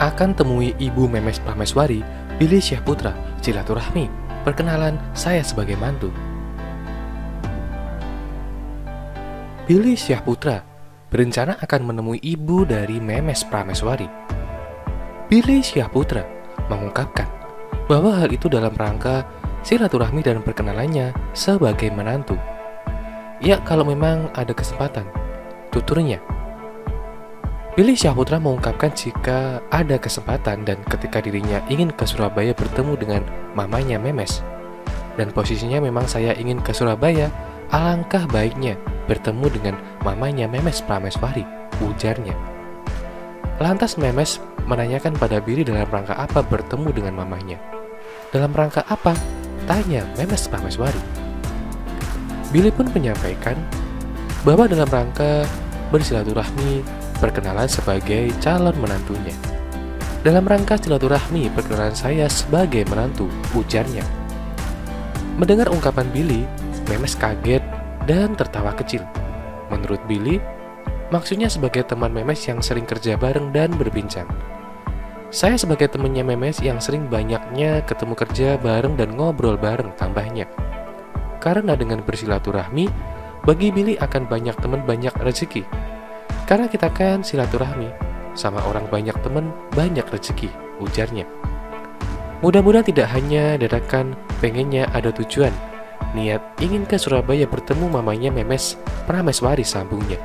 akan temui Ibu Memes Prameswari, Billy Syahputra, silaturahmi, perkenalan saya sebagai mantu. Billy Syahputra berencana akan menemui ibu dari Memes Prameswari. Billy Syahputra mengungkapkan bahwa hal itu dalam rangka silaturahmi dan perkenalannya sebagai menantu. Ya, kalau memang ada kesempatan, tuturnya. Billy Syahputra mengungkapkan jika ada kesempatan dan ketika dirinya ingin ke Surabaya bertemu dengan mamanya Memes. Dan posisinya memang saya ingin ke Surabaya, alangkah baiknya bertemu dengan mamanya Memes Prameswari, ujarnya. Lantas Memes menanyakan pada Billy dalam rangka apa bertemu dengan mamanya. Dalam rangka apa? Tanya Memes Prameswari. Billy pun menyampaikan bahwa dalam rangka bersilaturahmi perkenalan sebagai calon menantunya. Dalam rangka silaturahmi perkenalan saya sebagai menantu, ujarnya. Mendengar ungkapan Billy, Memes kaget dan tertawa kecil. Menurut Billy, maksudnya sebagai teman Memes yang sering kerja bareng dan berbincang. Saya sebagai temannya Memes yang sering banyaknya ketemu kerja bareng dan ngobrol bareng, tambahnya. Karena dengan bersilaturahmi, bagi Billy akan banyak teman banyak rezeki. Karena kita kan silaturahmi, sama orang banyak teman banyak rezeki, ujarnya. Mudah-mudahan tidak hanya dadakan pengennya ada tujuan, niat ingin ke Surabaya bertemu mamanya Memes Prameswari, sambungnya.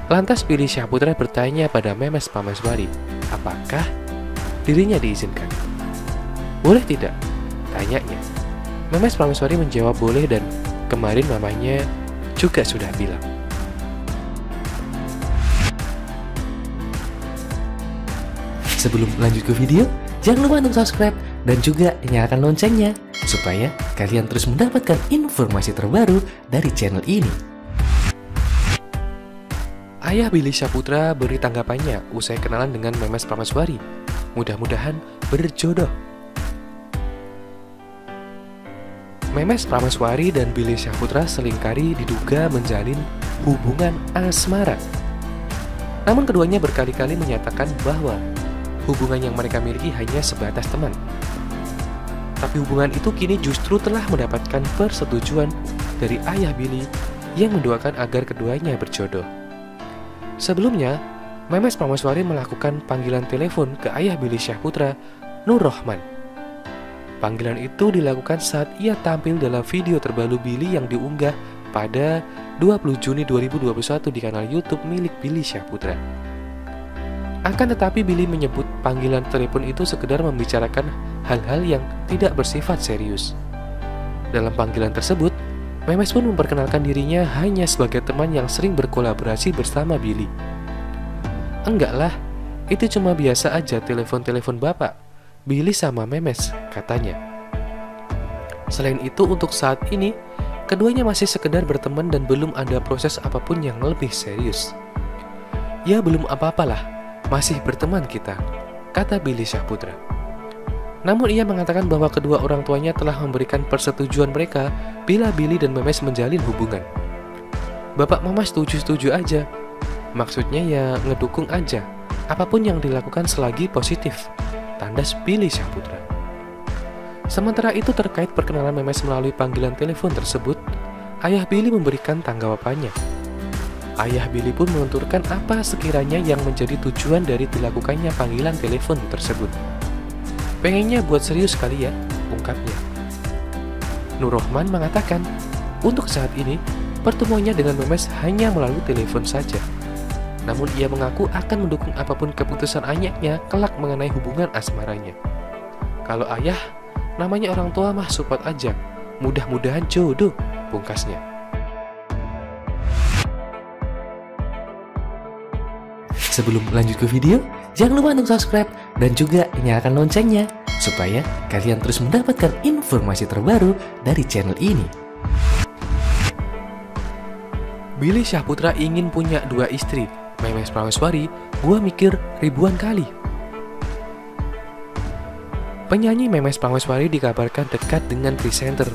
Lantas Billy Syahputra bertanya pada Memes Prameswari, apakah dirinya diizinkan? Boleh tidak? Tanyanya. Memes Prameswari menjawab boleh dan kemarin mamanya juga sudah bilang. Sebelum lanjut ke video, jangan lupa untuk subscribe dan juga nyalakan loncengnya supaya kalian terus mendapatkan informasi terbaru dari channel ini. Ayah Billy Syahputra beri tanggapannya usai kenalan dengan Memes Prameswari. Mudah-mudahan berjodoh. Memes Prameswari dan Billy Syahputra selingkari diduga menjalin hubungan asmara. Namun keduanya berkali-kali menyatakan bahwa hubungan yang mereka miliki hanya sebatas teman. Tapi hubungan itu kini justru telah mendapatkan persetujuan dari ayah Billy yang mendoakan agar keduanya berjodoh. Sebelumnya, Memes Prameswari melakukan panggilan telepon ke ayah Billy Syahputra, Nur Rohman. Panggilan itu dilakukan saat ia tampil dalam video terbaru Billy yang diunggah pada 20 Juni 2021 di kanal YouTube milik Billy Syahputra. Akan tetapi Billy menyebut panggilan telepon itu sekedar membicarakan hal-hal yang tidak bersifat serius. Dalam panggilan tersebut, Memes pun memperkenalkan dirinya hanya sebagai teman yang sering berkolaborasi bersama Billy. Enggaklah, itu cuma biasa aja telepon-telepon bapak, Billy sama Memes, katanya. Selain itu, untuk saat ini, keduanya masih sekedar berteman dan belum ada proses apapun yang lebih serius. Ya belum apa-apalah, masih berteman kita, kata Billy Syahputra. Namun ia mengatakan bahwa kedua orang tuanya telah memberikan persetujuan mereka bila Billy dan Memes menjalin hubungan. Bapak mama setuju-setuju aja. Maksudnya ya ngedukung aja, apapun yang dilakukan selagi positif, tandas Billy Syahputra. Sementara itu terkait perkenalan Memes melalui panggilan telepon tersebut, ayah Billy memberikan tanggapannya. Ayah Billy pun menuturkan apa sekiranya yang menjadi tujuan dari dilakukannya panggilan telepon tersebut. Pengennya buat serius kali ya, ungkapnya. Nur Rohman mengatakan, untuk saat ini, pertemuannya dengan Memes hanya melalui telepon saja. Namun ia mengaku akan mendukung apapun keputusan ayahnya kelak mengenai hubungan asmaranya. Kalau ayah, namanya orang tua mah support aja, mudah-mudahan jodoh, pungkasnya. Sebelum lanjut ke video, jangan lupa untuk subscribe dan juga nyalakan loncengnya supaya kalian terus mendapatkan informasi terbaru dari channel ini. Billy Syahputra ingin punya 2 istri, Memes Prameswari, gua mikir ribuan kali. Penyanyi Memes Prameswari dikabarkan dekat dengan presenter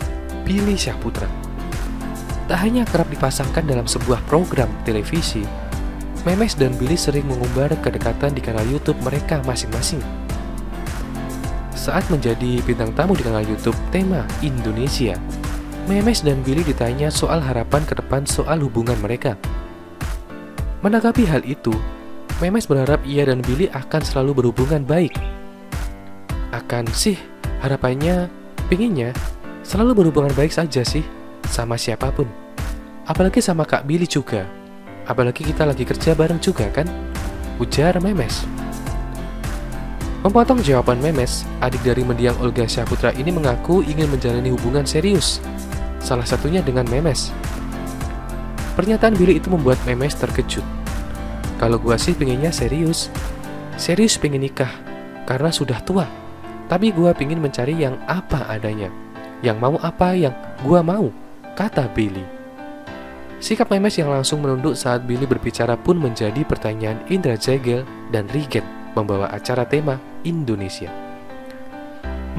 Billy Syahputra. Tak hanya kerap dipasangkan dalam sebuah program televisi, Memes dan Billy sering mengumbar kedekatan di kanal YouTube mereka masing-masing. Saat menjadi bintang tamu di kanal YouTube Tema Indonesia, Memes dan Billy ditanya soal harapan ke depan soal hubungan mereka. Menanggapi hal itu, Memes berharap ia dan Billy akan selalu berhubungan baik. Akan sih, harapannya, pinginnya selalu berhubungan baik saja sih, sama siapapun. Apalagi sama Kak Billy juga. Apalagi kita lagi kerja bareng juga kan? Ujar Memes. Memotong jawaban Memes, adik dari mendiang Olga Syahputra ini mengaku ingin menjalani hubungan serius. Salah satunya dengan Memes. Pernyataan Billy itu membuat Memes terkejut. Kalau gua sih pengennya serius. Serius pengen nikah, karena sudah tua. Tapi gua pengen mencari yang apa adanya. Yang mau apa yang gua mau, kata Billy. Sikap Memes yang langsung menunduk saat Billy berbicara pun menjadi pertanyaan Indra Jegel dan Rigen membawa acara Tema Indonesia.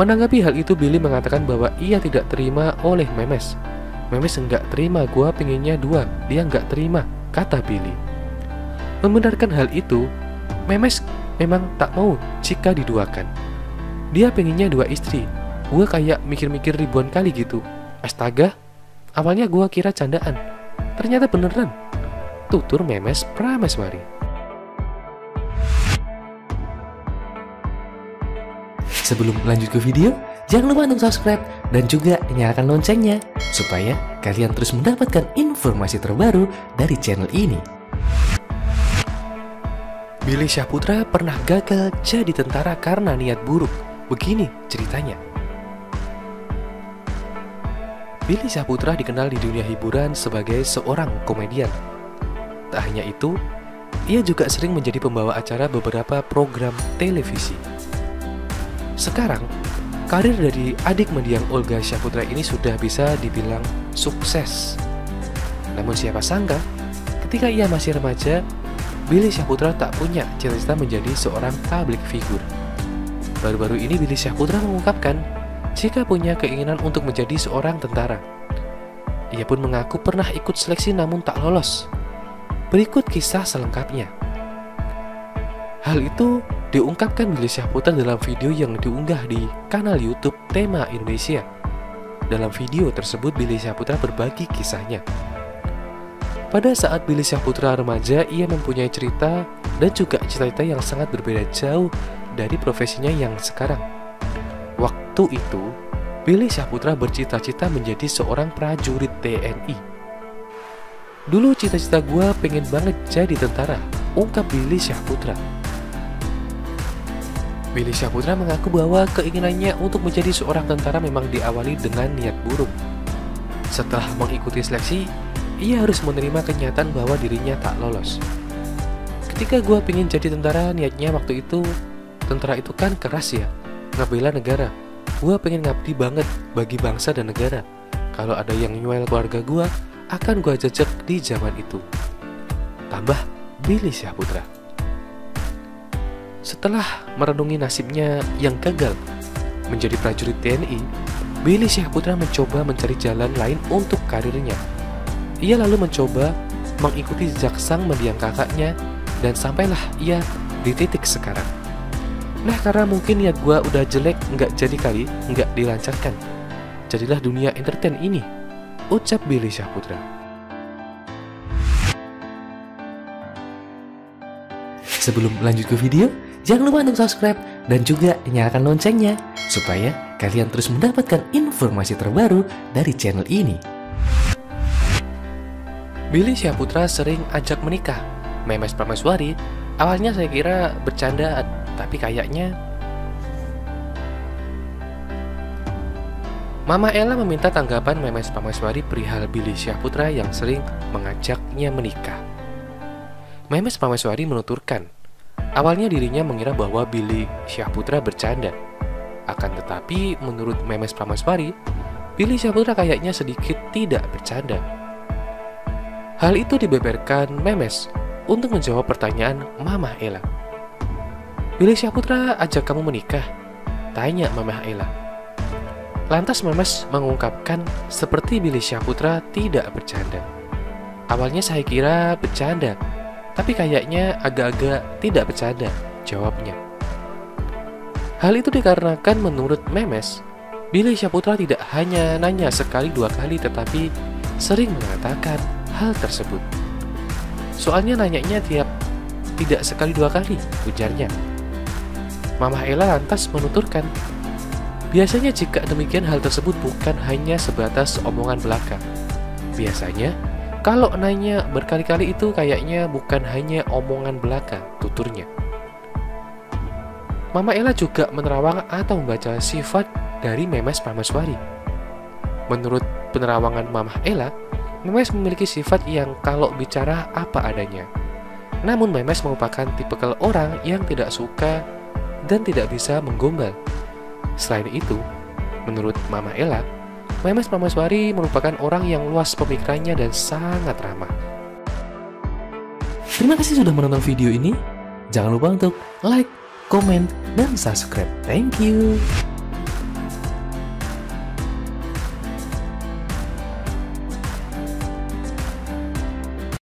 Menanggapi hal itu, Billy mengatakan bahwa ia tidak terima oleh Memes. Memes enggak terima, gua pengennya dua, dia enggak terima, kata Billy. Membenarkan hal itu, Memes memang tak mau jika diduakan. Dia pengennya dua istri, gua kayak mikir-mikir ribuan kali gitu. Astaga, awalnya gua kira candaan. Ternyata beneran, tutur Memes Prameswari. Sebelum lanjut ke video, jangan lupa untuk subscribe dan juga nyalakan loncengnya supaya kalian terus mendapatkan informasi terbaru dari channel ini. Billy Syahputra pernah gagal jadi tentara karena niat buruk. Begini ceritanya. Billy Syahputra dikenal di dunia hiburan sebagai seorang komedian. Tak hanya itu, ia juga sering menjadi pembawa acara beberapa program televisi. Sekarang, karir dari adik mendiang Olga Syahputra ini sudah bisa dibilang sukses. Namun siapa sangka, ketika ia masih remaja, Billy Syahputra tak punya cita-cita menjadi seorang public figure. Baru-baru ini Billy Syahputra mengungkapkan jika punya keinginan untuk menjadi seorang tentara. Ia pun mengaku pernah ikut seleksi namun tak lolos. Berikut kisah selengkapnya. Hal itu diungkapkan Billy Syahputra dalam video yang diunggah di kanal YouTube Tema Indonesia. Dalam video tersebut, Billy Syahputra berbagi kisahnya. Pada saat Billy Syahputra remaja, ia mempunyai cerita dan juga cita-cita yang sangat berbeda jauh dari profesinya yang sekarang. Waktu itu, Billy Syahputra bercita-cita menjadi seorang prajurit TNI. Dulu cita-cita gue pengen banget jadi tentara, ungkap Billy Syahputra. Billy Syahputra mengaku bahwa keinginannya untuk menjadi seorang tentara memang diawali dengan niat buruk. Setelah mengikuti seleksi, ia harus menerima kenyataan bahwa dirinya tak lolos. Ketika gue pengen jadi tentara, niatnya waktu itu, tentara itu kan keras ya, ngebela negara. Gue pengen ngabdi banget bagi bangsa dan negara. Kalau ada yang nyuel keluarga gue, akan gue jejak di zaman itu, tambah Billy Syahputra. Setelah merenungi nasibnya yang gagal menjadi prajurit TNI, Billy Syahputra mencoba mencari jalan lain untuk karirnya. Ia lalu mencoba mengikuti jejak sang mendiang kakaknya dan sampailah ia di titik sekarang. Nah, karena mungkin niat gua udah jelek, nggak jadi kali, nggak dilancarkan. Jadilah dunia entertain ini, ucap Billy Syahputra. Sebelum lanjut ke video, jangan lupa untuk subscribe dan juga nyalakan loncengnya supaya kalian terus mendapatkan informasi terbaru dari channel ini. Billy Syahputra sering ajak menikah Memes Prameswari. Awalnya saya kira bercanda, tapi kayaknya Mama Ella meminta tanggapan Memes Prameswari perihal Billy Syahputra yang sering mengajaknya menikah. Memes Prameswari menuturkan, awalnya dirinya mengira bahwa Billy Syahputra bercanda. Akan tetapi, menurut Memes Prameswari, Billy Syahputra kayaknya sedikit tidak bercanda. Hal itu dibeberkan Memes untuk menjawab pertanyaan Mama Ella. Billy Syahputra ajak kamu menikah? Tanya Mama Ella. Lantas Memes mengungkapkan seperti Billy Syahputra tidak bercanda. Awalnya saya kira bercanda, tapi kayaknya agak-agak tidak bercanda jawabnya. Hal itu dikarenakan menurut Memes, Billy Syahputra tidak hanya nanya sekali dua kali tetapi sering mengatakan hal tersebut. Soalnya nanyanya tidak sekali dua kali, ujarnya. Mamah Ella lantas menuturkan, biasanya jika demikian hal tersebut bukan hanya sebatas omongan belaka. Biasanya, kalau nanya berkali-kali itu kayaknya bukan hanya omongan belaka, tuturnya. Mama Ella juga menerawang atau membaca sifat dari Memes Prameswari. Menurut penerawangan Mamah Ella, Memes memiliki sifat yang kalau bicara apa adanya. Namun Memes merupakan tipikal orang yang tidak suka dan tidak bisa menggombal. Selain itu, menurut Mamah Ella, Memes Prameswari merupakan orang yang luas pemikirannya dan sangat ramah. Terima kasih sudah menonton video ini. Jangan lupa untuk like, komen, dan subscribe. Thank you.